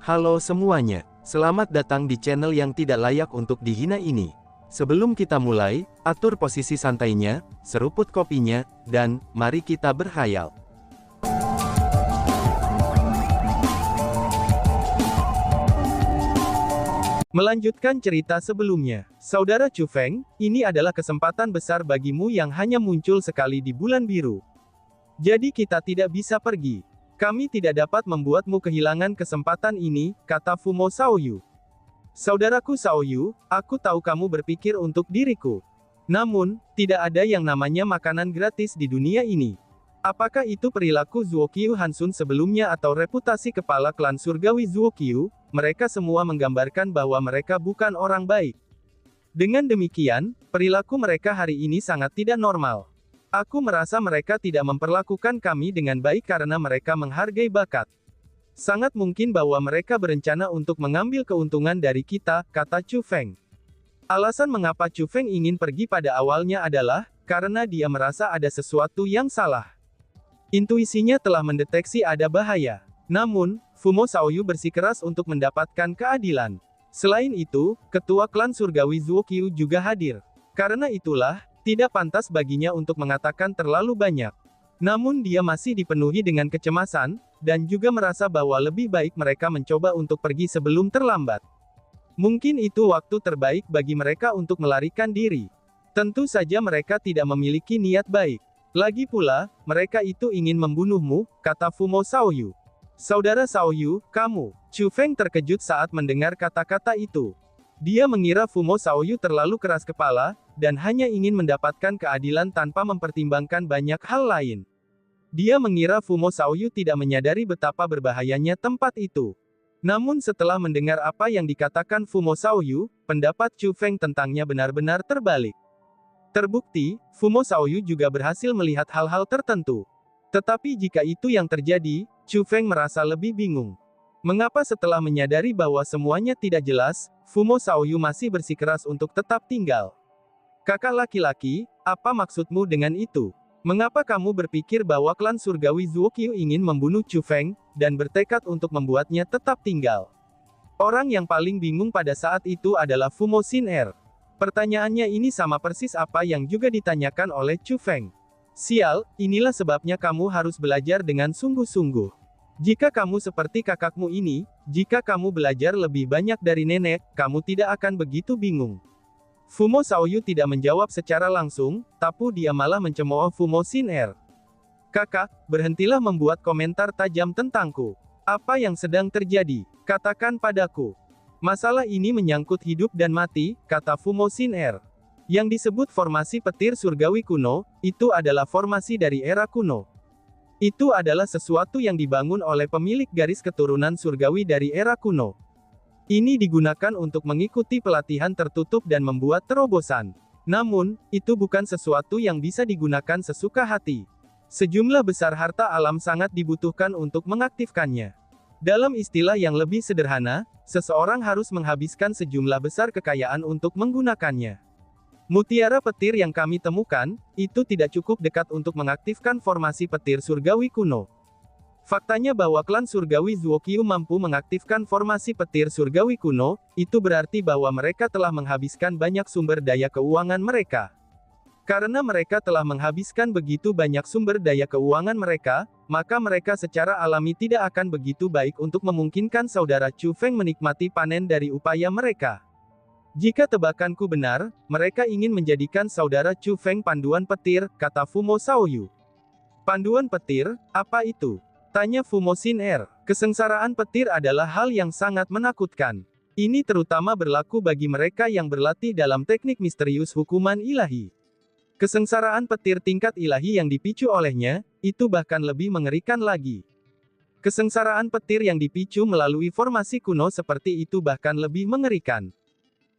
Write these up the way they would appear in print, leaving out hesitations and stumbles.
Halo semuanya, selamat datang di channel yang tidak layak untuk dihina ini. Sebelum kita mulai, atur posisi santainya, seruput kopinya, dan mari kita berhayal. Melanjutkan cerita sebelumnya, Saudara Chu Feng, ini adalah kesempatan besar bagimu yang hanya muncul sekali di bulan biru. Jadi kita tidak bisa pergi. Kami tidak dapat membuatmu kehilangan kesempatan ini, kata Fumo Shaoyu. Saudaraku Shaoyu, aku tahu kamu berpikir untuk diriku. Namun, tidak ada yang namanya makanan gratis di dunia ini. Apakah itu perilaku Zuokyu Hansun sebelumnya atau reputasi kepala klan surgawi Zuokyu? Mereka semua menggambarkan bahwa mereka bukan orang baik. Dengan demikian, perilaku mereka hari ini sangat tidak normal. Aku merasa mereka tidak memperlakukan kami dengan baik karena mereka menghargai bakat. Sangat mungkin bahwa mereka berencana untuk mengambil keuntungan dari kita, kata Chu Feng. Alasan mengapa Chu Feng ingin pergi pada awalnya adalah, karena dia merasa ada sesuatu yang salah. Intuisinya telah mendeteksi ada bahaya. Namun, Fumo Shaoyu bersikeras untuk mendapatkan keadilan. Selain itu, ketua klan surgawi Zuokyu juga hadir. Karena itulah, tidak pantas baginya untuk mengatakan terlalu banyak. Namun dia masih dipenuhi dengan kecemasan, dan juga merasa bahwa lebih baik mereka mencoba untuk pergi sebelum terlambat. Mungkin itu waktu terbaik bagi mereka untuk melarikan diri. Tentu saja mereka tidak memiliki niat baik. Lagi pula, mereka itu ingin membunuhmu, kata Fumo Shaoyu. Saudara Shaoyu, kamu. Chu Feng terkejut saat mendengar kata-kata itu. Dia mengira Fumo Shaoyu terlalu keras kepala, dan hanya ingin mendapatkan keadilan tanpa mempertimbangkan banyak hal lain. Dia mengira Fumo Shaoyu tidak menyadari betapa berbahayanya tempat itu. Namun setelah mendengar apa yang dikatakan Fumo Shaoyu, pendapat Chu Feng tentangnya benar-benar terbalik. Terbukti, Fumo Shaoyu juga berhasil melihat hal-hal tertentu. Tetapi jika itu yang terjadi, Chu Feng merasa lebih bingung. Mengapa setelah menyadari bahwa semuanya tidak jelas, Fumo Shaoyu masih bersikeras untuk tetap tinggal? Kakak laki-laki, apa maksudmu dengan itu? Mengapa kamu berpikir bahwa klan surgawi Zuokyu ingin membunuh Chu Feng, dan bertekad untuk membuatnya tetap tinggal? Orang yang paling bingung pada saat itu adalah Fumo Xin-er. Pertanyaannya ini sama persis apa yang juga ditanyakan oleh Chu Feng. Sial, inilah sebabnya kamu harus belajar dengan sungguh-sungguh. Jika kamu seperti kakakmu ini, jika kamu belajar lebih banyak dari nenek, kamu tidak akan begitu bingung. Fumo Shaoyu tidak menjawab secara langsung, tapi dia malah mencemooh Fumo Xin-er. Kakak, berhentilah membuat komentar tajam tentangku. Apa yang sedang terjadi? Katakan padaku. Masalah ini menyangkut hidup dan mati, kata Fumo Xin-er. Yang disebut formasi petir surgawi kuno, itu adalah formasi dari era kuno. Itu adalah sesuatu yang dibangun oleh pemilik garis keturunan surgawi dari era kuno. Ini digunakan untuk mengikuti pelatihan tertutup dan membuat terobosan. Namun, itu bukan sesuatu yang bisa digunakan sesuka hati. Sejumlah besar harta alam sangat dibutuhkan untuk mengaktifkannya. Dalam istilah yang lebih sederhana, seseorang harus menghabiskan sejumlah besar kekayaan untuk menggunakannya. Mutiara petir yang kami temukan, itu tidak cukup dekat untuk mengaktifkan formasi petir surgawi kuno. Faktanya bahwa klan surgawi Zuokyu mampu mengaktifkan formasi petir surgawi kuno, itu berarti bahwa mereka telah menghabiskan banyak sumber daya keuangan mereka. Karena mereka telah menghabiskan begitu banyak sumber daya keuangan mereka, maka mereka secara alami tidak akan begitu baik untuk memungkinkan saudara Chu Feng menikmati panen dari upaya mereka. Jika tebakanku benar, mereka ingin menjadikan saudara Chu Feng panduan petir, kata Fumo Shaoyu. Panduan petir, apa itu? Tanya Fumo Xin-er. Kesengsaraan petir adalah hal yang sangat menakutkan. Ini terutama berlaku bagi mereka yang berlatih dalam teknik misterius hukuman ilahi. Kesengsaraan petir tingkat ilahi yang dipicu olehnya, itu bahkan lebih mengerikan lagi. Kesengsaraan petir yang dipicu melalui formasi kuno seperti itu bahkan lebih mengerikan.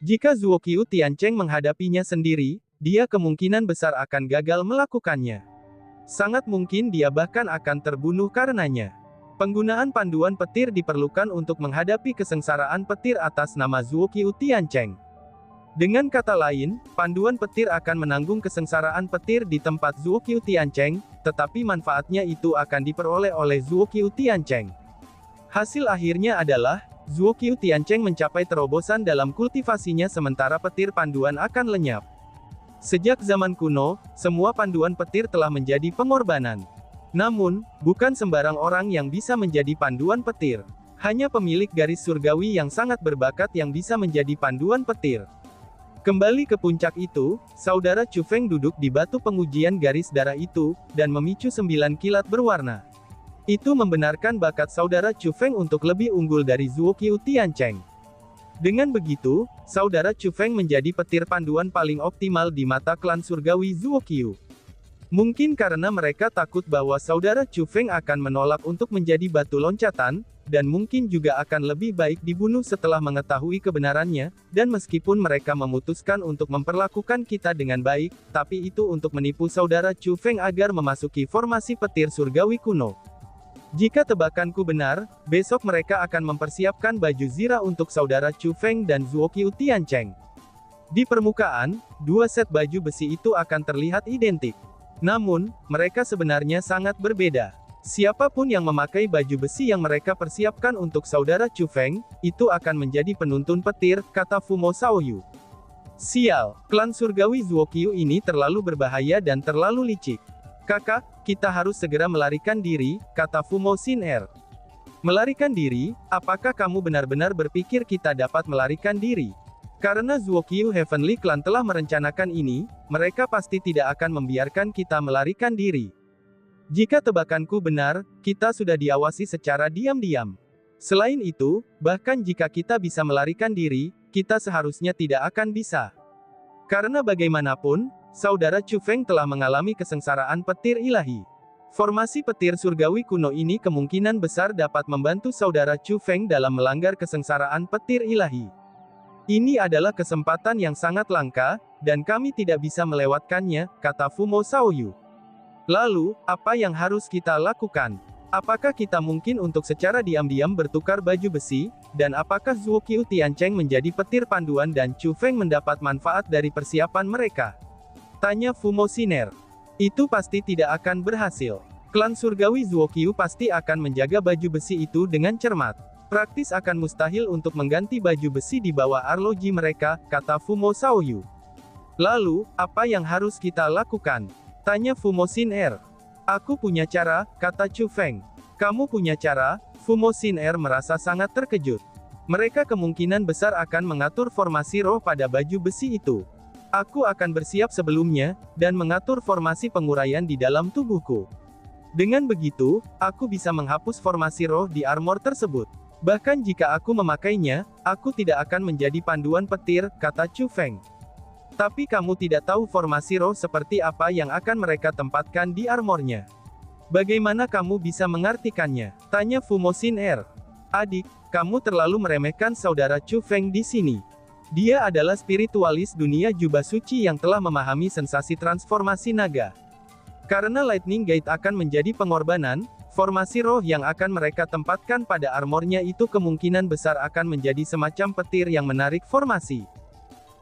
Jika Zuokyu Tiancheng menghadapinya sendiri, dia kemungkinan besar akan gagal melakukannya. Sangat mungkin dia bahkan akan terbunuh karenanya. Penggunaan panduan petir diperlukan untuk menghadapi kesengsaraan petir atas nama Zuokyu Tiancheng. Dengan kata lain, panduan petir akan menanggung kesengsaraan petir di tempat Zuokyu Tiancheng, tetapi manfaatnya itu akan diperoleh oleh Zuokyu Tiancheng. Hasil akhirnya adalah, Zuo Qiu Tiancheng mencapai terobosan dalam kultivasinya sementara petir panduan akan lenyap. Sejak zaman kuno, semua panduan petir telah menjadi pengorbanan. Namun, bukan sembarang orang yang bisa menjadi panduan petir. Hanya pemilik garis surgawi yang sangat berbakat yang bisa menjadi panduan petir. Kembali ke puncak itu, saudara Chu Feng duduk di batu pengujian garis darah itu, dan memicu 9 kilat berwarna. Itu membenarkan bakat saudara Chu Feng untuk lebih unggul dari Zuo Qiu Tiancheng. Dengan begitu, saudara Chu Feng menjadi petir panduan paling optimal di mata klan surgawi Zuo Qiu. Mungkin karena mereka takut bahwa saudara Chu Feng akan menolak untuk menjadi batu loncatan, dan mungkin juga akan lebih baik dibunuh setelah mengetahui kebenarannya, dan meskipun mereka memutuskan untuk memperlakukan kita dengan baik, tapi itu untuk menipu saudara Chu Feng agar memasuki formasi petir surgawi kuno. Jika tebakanku benar, besok mereka akan mempersiapkan baju zirah untuk saudara Chu Feng dan Zuo Qiu Tiancheng. Di permukaan, dua set baju besi itu akan terlihat identik. Namun, mereka sebenarnya sangat berbeda. Siapapun yang memakai baju besi yang mereka persiapkan untuk saudara Chu Feng, itu akan menjadi penuntun petir, kata Fumo Shaoyu. Sial, klan surgawi Zuo Qiu ini terlalu berbahaya dan terlalu licik. Kakak, kita harus segera melarikan diri, kata Fumo Xin-er. Melarikan diri? Apakah kamu benar-benar berpikir kita dapat melarikan diri? Karena Zuo Qiu Heavenly Clan telah merencanakan ini, mereka pasti tidak akan membiarkan kita melarikan diri. Jika tebakanku benar, kita sudah diawasi secara diam-diam. Selain itu, bahkan jika kita bisa melarikan diri, kita seharusnya tidak akan bisa. Karena bagaimanapun, saudara Chu Feng telah mengalami kesengsaraan petir ilahi. Formasi petir surgawi kuno ini kemungkinan besar dapat membantu saudara Chu Feng dalam melanggar kesengsaraan petir ilahi. Ini adalah kesempatan yang sangat langka, dan kami tidak bisa melewatkannya, kata Fumo Shaoyu. Lalu, apa yang harus kita lakukan? Apakah kita mungkin untuk secara diam-diam bertukar baju besi, dan apakah Zuo Qiu Tiancheng menjadi petir panduan dan Chu Feng mendapat manfaat dari persiapan mereka? Tanya Fumo Xin-er. Itu pasti tidak akan berhasil. Klan surgawi Zuo Qiu pasti akan menjaga baju besi itu dengan cermat. Praktis akan mustahil untuk mengganti baju besi di bawah arloji mereka, kata Fumo Shaoyu. Lalu, apa yang harus kita lakukan? Tanya Fumo Xin-er. Aku punya cara, kata Chu Feng. Kamu punya cara? Fumo Xin-er merasa sangat terkejut. Mereka kemungkinan besar akan mengatur formasi roh pada baju besi itu. Aku akan bersiap sebelumnya, dan mengatur formasi penguraian di dalam tubuhku. Dengan begitu, aku bisa menghapus formasi roh di armor tersebut. Bahkan jika aku memakainya, aku tidak akan menjadi panduan petir, kata Chu Feng. Tapi kamu tidak tahu formasi roh seperti apa yang akan mereka tempatkan di armornya. Bagaimana kamu bisa mengartikannya? Tanya Fumo Xin-er. Adik, kamu terlalu meremehkan saudara Chu Feng di sini. Dia adalah spiritualis dunia jubah suci yang telah memahami sensasi transformasi naga. Karena Lightning Gate akan menjadi pengorbanan, formasi roh yang akan mereka tempatkan pada armornya itu kemungkinan besar akan menjadi semacam petir yang menarik formasi.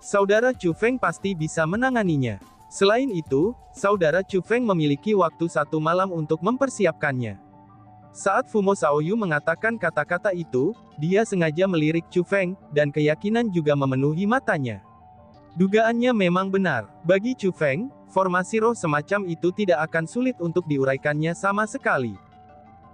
Saudara Chu Feng pasti bisa menanganinya. Selain itu, saudara Chu Feng memiliki waktu 1 malam untuk mempersiapkannya. Saat Fumo Shaoyu mengatakan kata-kata itu, dia sengaja melirik Chu Feng, dan keyakinan juga memenuhi matanya. Dugaannya memang benar. Bagi Chu Feng, formasi roh semacam itu tidak akan sulit untuk diuraikannya sama sekali.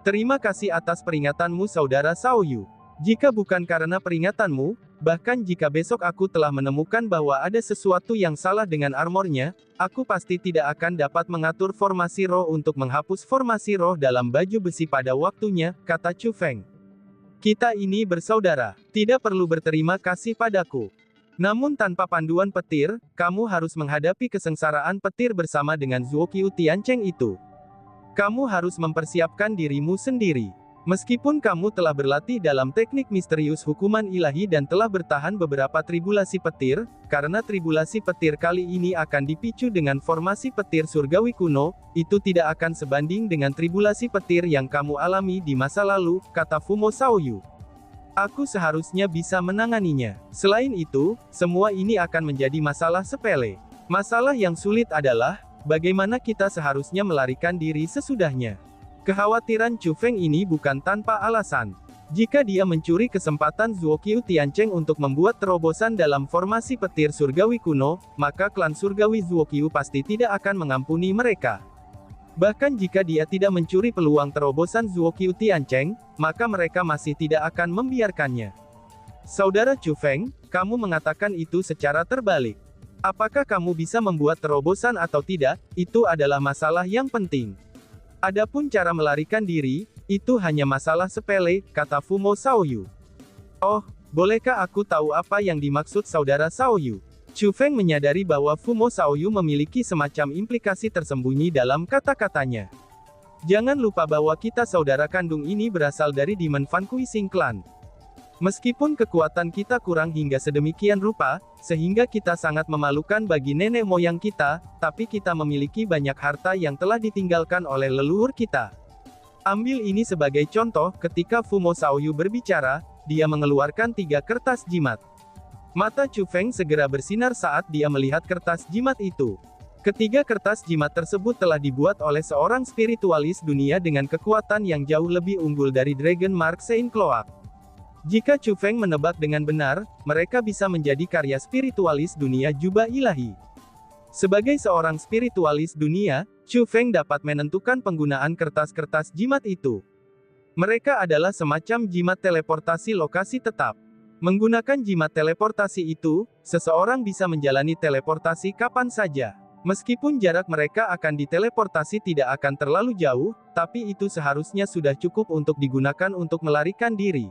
Terima kasih atas peringatanmu saudara Shaoyu. Jika bukan karena peringatanmu, bahkan jika besok aku telah menemukan bahwa ada sesuatu yang salah dengan armornya, aku pasti tidak akan dapat mengatur formasi roh untuk menghapus formasi roh dalam baju besi pada waktunya, kata Chu Feng. Kita ini bersaudara, tidak perlu berterima kasih padaku. Namun tanpa panduan petir, kamu harus menghadapi kesengsaraan petir bersama dengan Zuo Qiu Tiancheng itu. Kamu harus mempersiapkan dirimu sendiri. Meskipun kamu telah berlatih dalam teknik misterius hukuman ilahi dan telah bertahan beberapa tribulasi petir, karena tribulasi petir kali ini akan dipicu dengan formasi petir surgawi kuno, itu tidak akan sebanding dengan tribulasi petir yang kamu alami di masa lalu, kata Fumo Shaoyu. Aku seharusnya bisa menanganinya. Selain itu, semua ini akan menjadi masalah sepele. Masalah yang sulit adalah, bagaimana kita seharusnya melarikan diri sesudahnya. Kekhawatiran Chu Feng ini bukan tanpa alasan. Jika dia mencuri kesempatan Zuokyu Tiancheng untuk membuat terobosan dalam formasi petir surgawi kuno, maka klan surgawi Zuokyu pasti tidak akan mengampuni mereka. Bahkan jika dia tidak mencuri peluang terobosan Zuokyu Tiancheng, maka mereka masih tidak akan membiarkannya. Saudara Chu Feng, kamu mengatakan itu secara terbalik. Apakah kamu bisa membuat terobosan atau tidak, itu adalah masalah yang penting. Adapun cara melarikan diri, itu hanya masalah sepele, kata Fumo Shaoyu. Oh, bolehkah aku tahu apa yang dimaksud saudara Shaoyu? Chu Feng menyadari bahwa Fumo Shaoyu memiliki semacam implikasi tersembunyi dalam kata-katanya. Jangan lupa bahwa kita saudara kandung ini berasal dari Demon Fan Kuising Clan. Meskipun kekuatan kita kurang hingga sedemikian rupa, sehingga kita sangat memalukan bagi nenek moyang kita, tapi kita memiliki banyak harta yang telah ditinggalkan oleh leluhur kita. Ambil ini sebagai contoh, ketika Fumo Shaoyu berbicara, dia mengeluarkan 3 kertas jimat. Mata Chu Feng segera bersinar saat dia melihat kertas jimat itu. Ketiga kertas jimat tersebut telah dibuat oleh seorang spiritualis dunia dengan kekuatan yang jauh lebih unggul dari Dragon Mark Saint Cloak. Jika Chu Feng menebak dengan benar, mereka bisa menjadi karya spiritualis dunia jubah ilahi. Sebagai seorang spiritualis dunia, Chu Feng dapat menentukan penggunaan kertas-kertas jimat itu. Mereka adalah semacam jimat teleportasi lokasi tetap. Menggunakan jimat teleportasi itu, seseorang bisa menjalani teleportasi kapan saja. Meskipun jarak mereka akan diteleportasi tidak akan terlalu jauh, tapi itu seharusnya sudah cukup untuk digunakan untuk melarikan diri.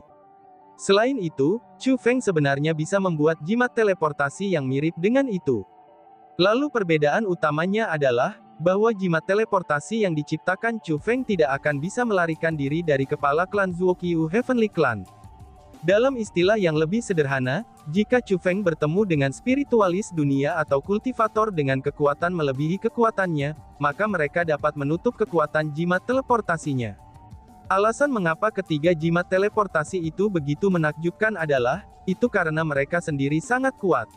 Selain itu, Chu Feng sebenarnya bisa membuat jimat teleportasi yang mirip dengan itu. Lalu perbedaan utamanya adalah, bahwa jimat teleportasi yang diciptakan Chu Feng tidak akan bisa melarikan diri dari kepala klan Zuokyu Heavenly Clan. Dalam istilah yang lebih sederhana, jika Chu Feng bertemu dengan spiritualis dunia atau kultivator dengan kekuatan melebihi kekuatannya, maka mereka dapat menutup kekuatan jimat teleportasinya. Alasan mengapa ketiga jimat teleportasi itu begitu menakjubkan adalah, itu karena mereka sendiri sangat kuat.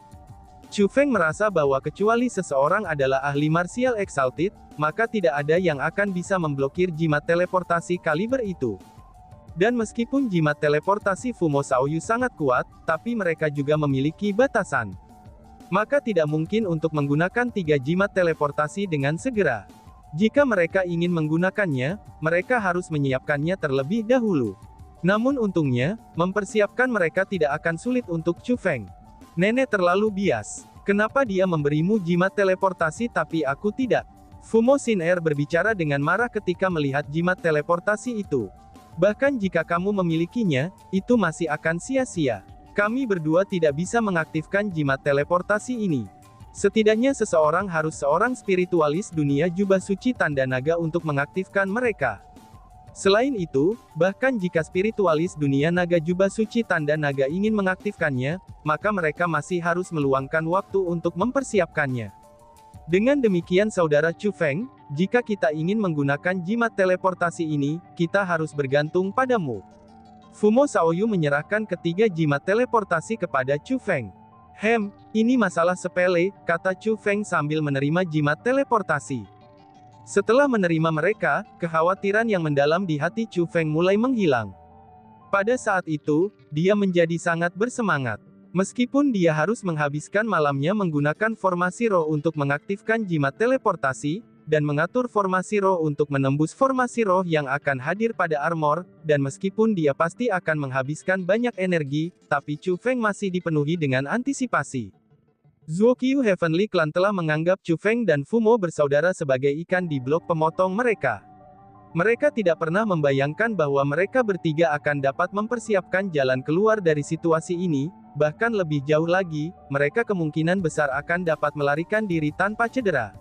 Chu Feng merasa bahwa kecuali seseorang adalah ahli martial exalted, maka tidak ada yang akan bisa memblokir jimat teleportasi kaliber itu. Dan meskipun jimat teleportasi Fumo Shaoyu sangat kuat, tapi mereka juga memiliki batasan. Maka tidak mungkin untuk menggunakan 3 jimat teleportasi dengan segera. Jika mereka ingin menggunakannya, mereka harus menyiapkannya terlebih dahulu. Namun untungnya, mempersiapkan mereka tidak akan sulit untuk Chu Feng. Nenek terlalu bias. Kenapa dia memberimu jimat teleportasi tapi aku tidak? Fumo Xin-er berbicara dengan marah ketika melihat jimat teleportasi itu. Bahkan jika kamu memilikinya, itu masih akan sia-sia. Kami berdua tidak bisa mengaktifkan jimat teleportasi ini. Setidaknya seseorang harus seorang spiritualis dunia jubah suci tanda naga untuk mengaktifkan mereka. Selain itu, bahkan jika spiritualis dunia naga jubah suci tanda naga ingin mengaktifkannya, maka mereka masih harus meluangkan waktu untuk mempersiapkannya. Dengan demikian saudara Chu Feng, jika kita ingin menggunakan jimat teleportasi ini, kita harus bergantung padamu. Fumo Shaoyu menyerahkan ketiga jimat teleportasi kepada Chu Feng. Ini masalah sepele, kata Chu Feng sambil menerima jimat teleportasi. Setelah menerima mereka, kekhawatiran yang mendalam di hati Chu Feng mulai menghilang. Pada saat itu, dia menjadi sangat bersemangat. Meskipun dia harus menghabiskan malamnya menggunakan formasi roh untuk mengaktifkan jimat teleportasi, dan mengatur formasi roh untuk menembus formasi roh yang akan hadir pada armor, dan meskipun dia pasti akan menghabiskan banyak energi, tapi Chu Feng masih dipenuhi dengan antisipasi. Zuokyu Heavenly Clan telah menganggap Chu Feng dan Fumo bersaudara sebagai ikan di blok pemotong mereka. Mereka tidak pernah membayangkan bahwa mereka bertiga akan dapat mempersiapkan jalan keluar dari situasi ini, bahkan lebih jauh lagi, mereka kemungkinan besar akan dapat melarikan diri tanpa cedera.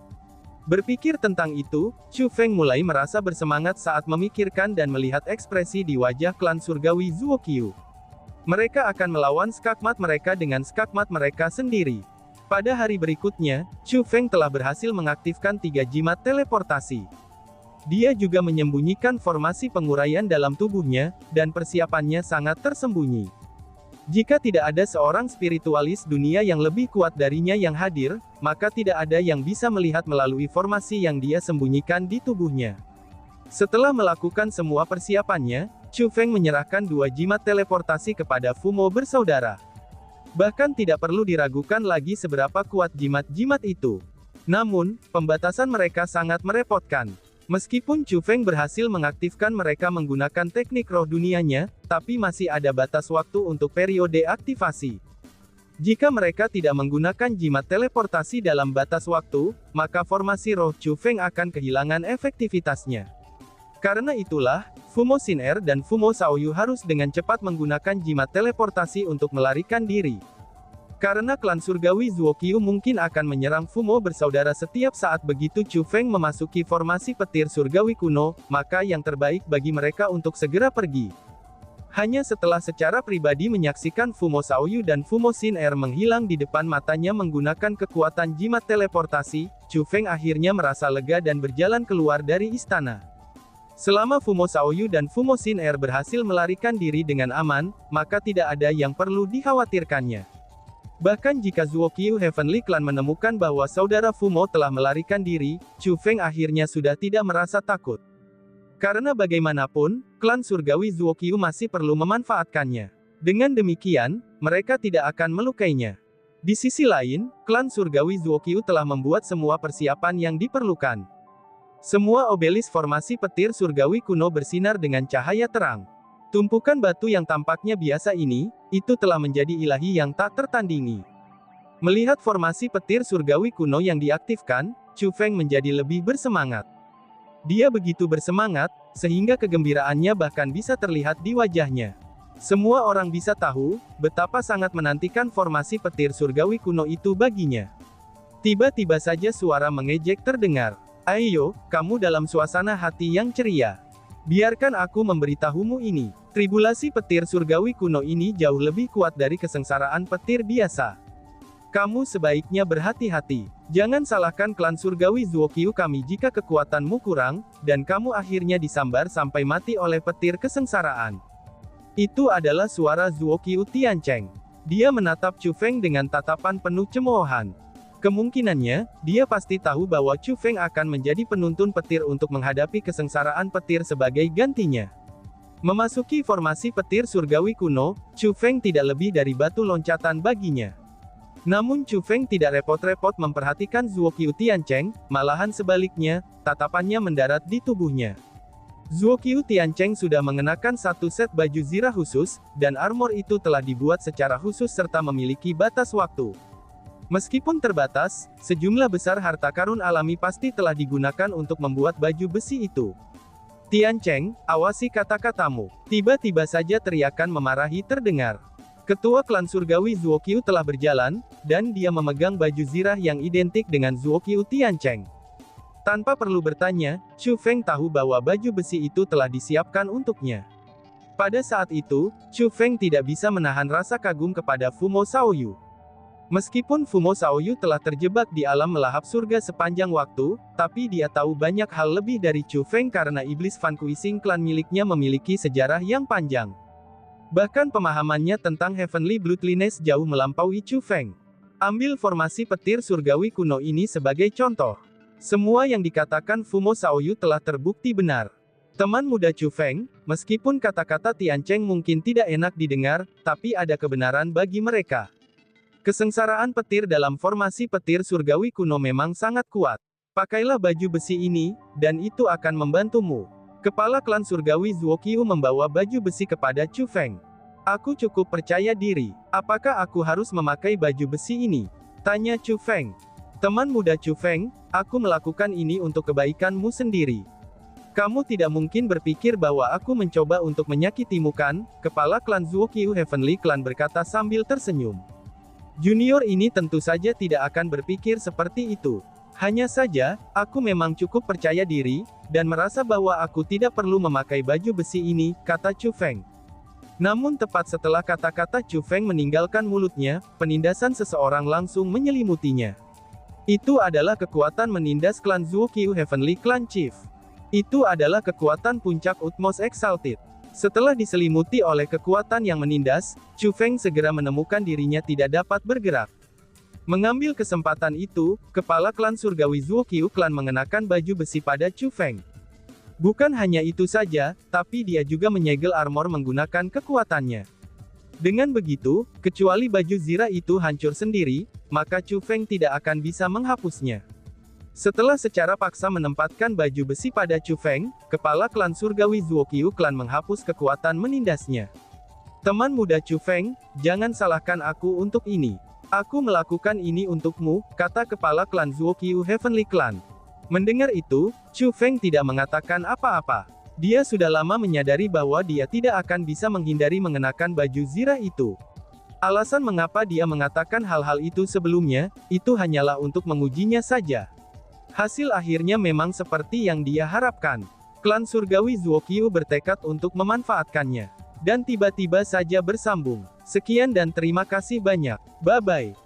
Berpikir tentang itu, Chu Feng mulai merasa bersemangat saat memikirkan dan melihat ekspresi di wajah klan surgawi Zuokyu. Mereka akan melawan skakmat mereka dengan skakmat mereka sendiri. Pada hari berikutnya, Chu Feng telah berhasil mengaktifkan 3 jimat teleportasi. Dia juga menyembunyikan formasi penguraian dalam tubuhnya, dan persiapannya sangat tersembunyi. Jika tidak ada seorang spiritualis dunia yang lebih kuat darinya yang hadir, maka tidak ada yang bisa melihat melalui formasi yang dia sembunyikan di tubuhnya. Setelah melakukan semua persiapannya, Chu Feng menyerahkan 2 jimat teleportasi kepada Fumo bersaudara. Bahkan tidak perlu diragukan lagi seberapa kuat jimat-jimat itu. Namun, pembatasan mereka sangat merepotkan. Meskipun Chu Feng berhasil mengaktifkan mereka menggunakan teknik roh dunianya, tapi masih ada batas waktu untuk periode aktivasi. Jika mereka tidak menggunakan jimat teleportasi dalam batas waktu, maka formasi roh Chu Feng akan kehilangan efektivitasnya. Karena itulah, Fumo Xin Er dan Fumo Shaoyu harus dengan cepat menggunakan jimat teleportasi untuk melarikan diri. Karena klan surgawi Zuokyu mungkin akan menyerang Fumo bersaudara setiap saat begitu Chu Feng memasuki formasi petir surgawi kuno, maka yang terbaik bagi mereka untuk segera pergi. Hanya setelah secara pribadi menyaksikan Fumo Shaoyu dan Fumo Xin Er menghilang di depan matanya menggunakan kekuatan jimat teleportasi, Chu Feng akhirnya merasa lega dan berjalan keluar dari istana. Selama Fumo Shaoyu dan Fumo Xin Er berhasil melarikan diri dengan aman, maka tidak ada yang perlu dikhawatirkannya. Bahkan jika Zuokyu Heavenly Clan menemukan bahwa saudara Fumo telah melarikan diri, Chu Feng akhirnya sudah tidak merasa takut. Karena bagaimanapun, klan surgawi Zuokyu masih perlu memanfaatkannya. Dengan demikian, mereka tidak akan melukainya. Di sisi lain, klan surgawi Zuokyu telah membuat semua persiapan yang diperlukan. Semua obelis formasi petir surgawi kuno bersinar dengan cahaya terang. Tumpukan batu yang tampaknya biasa ini, itu telah menjadi ilahi yang tak tertandingi. Melihat formasi petir surgawi kuno yang diaktifkan, Chu Feng menjadi lebih bersemangat. Dia begitu bersemangat, sehingga kegembiraannya bahkan bisa terlihat di wajahnya. Semua orang bisa tahu, betapa sangat menantikan formasi petir surgawi kuno itu baginya. Tiba-tiba saja suara mengejek terdengar. Ayo, kamu dalam suasana hati yang ceria. Biarkan aku memberitahumu ini. Tribulasi petir surgawi kuno ini jauh lebih kuat dari kesengsaraan petir biasa. Kamu sebaiknya berhati-hati. Jangan salahkan klan surgawi Zuokyu kami jika kekuatanmu kurang, dan kamu akhirnya disambar sampai mati oleh petir kesengsaraan. Itu adalah suara Zuokyu Tiancheng. Dia menatap Chu Feng dengan tatapan penuh cemoohan. Kemungkinannya, dia pasti tahu bahwa Chu Feng akan menjadi penuntun petir untuk menghadapi kesengsaraan petir sebagai gantinya. Memasuki formasi petir surgawi kuno, Chu Feng tidak lebih dari batu loncatan baginya. Namun Chu Feng tidak repot-repot memperhatikan Zuokyu Tiancheng, malahan sebaliknya, tatapannya mendarat di tubuhnya. Zuokyu Tiancheng sudah mengenakan satu set baju zirah khusus, dan armor itu telah dibuat secara khusus serta memiliki batas waktu. Meskipun terbatas, sejumlah besar harta karun alami pasti telah digunakan untuk membuat baju besi itu. Tiancheng, awasi kata-katamu. Tiba-tiba saja teriakan memarahi terdengar. Ketua klan surgawi Zuokyu telah berjalan, dan dia memegang baju zirah yang identik dengan Zuokyu Tiancheng. Tanpa perlu bertanya, Chu Feng tahu bahwa baju besi itu telah disiapkan untuknya. Pada saat itu, Chu Feng tidak bisa menahan rasa kagum kepada Fumo Shaoyu. Meskipun Fumo Shaoyu telah terjebak di alam melahap surga sepanjang waktu, tapi dia tahu banyak hal lebih dari Chu Feng karena iblis Vanquishing Clan miliknya memiliki sejarah yang panjang. Bahkan pemahamannya tentang Heavenly Bloodliness jauh melampaui Chu Feng. Ambil formasi petir surgawi kuno ini sebagai contoh. Semua yang dikatakan Fumo Shaoyu telah terbukti benar. Teman muda Chu Feng, meskipun kata-kata Tiancheng mungkin tidak enak didengar, tapi ada kebenaran bagi mereka. Kesengsaraan petir dalam formasi petir surgawi kuno memang sangat kuat. Pakailah baju besi ini, dan itu akan membantumu. Kepala klan surgawi Zuokyu membawa baju besi kepada Chu Feng. Aku cukup percaya diri. Apakah aku harus memakai baju besi ini? Tanya Chu Feng. Teman muda Chu Feng, aku melakukan ini untuk kebaikanmu sendiri. Kamu tidak mungkin berpikir bahwa aku mencoba untuk menyakitimu kan? Kepala klan Zuokyu Heavenly Clan berkata sambil tersenyum. Junior ini tentu saja tidak akan berpikir seperti itu. Hanya saja, aku memang cukup percaya diri, dan merasa bahwa aku tidak perlu memakai baju besi ini, kata Chu Feng. Namun tepat setelah kata-kata Chu Feng meninggalkan mulutnya, penindasan seseorang langsung menyelimutinya. Itu adalah kekuatan menindas klan Zuokyu Heavenly Clan Chief. Itu adalah kekuatan puncak Utmost Exalted. Setelah diselimuti oleh kekuatan yang menindas, Chu Feng segera menemukan dirinya tidak dapat bergerak. Mengambil kesempatan itu, kepala klan surgawi Zuokyu Clan mengenakan baju besi pada Chu Feng. Bukan hanya itu saja, tapi dia juga menyegel armor menggunakan kekuatannya. Dengan begitu, kecuali baju Zira itu hancur sendiri, maka Chu Feng tidak akan bisa menghapusnya. Setelah secara paksa menempatkan baju besi pada Chu Feng, kepala klan surgawi Zuokyu klan menghapus kekuatan menindasnya. Teman muda Chu Feng, jangan salahkan aku untuk ini. Aku melakukan ini untukmu, kata kepala klan Zuokyu Heavenly Clan. Mendengar itu, Chu Feng tidak mengatakan apa-apa. Dia sudah lama menyadari bahwa dia tidak akan bisa menghindari mengenakan baju Zira itu. Alasan mengapa dia mengatakan hal-hal itu sebelumnya, itu hanyalah untuk mengujinya saja. Hasil akhirnya memang seperti yang dia harapkan. Klan surgawi Zuokyu bertekad untuk memanfaatkannya. Dan tiba-tiba saja bersambung. Sekian dan terima kasih banyak. Bye-bye.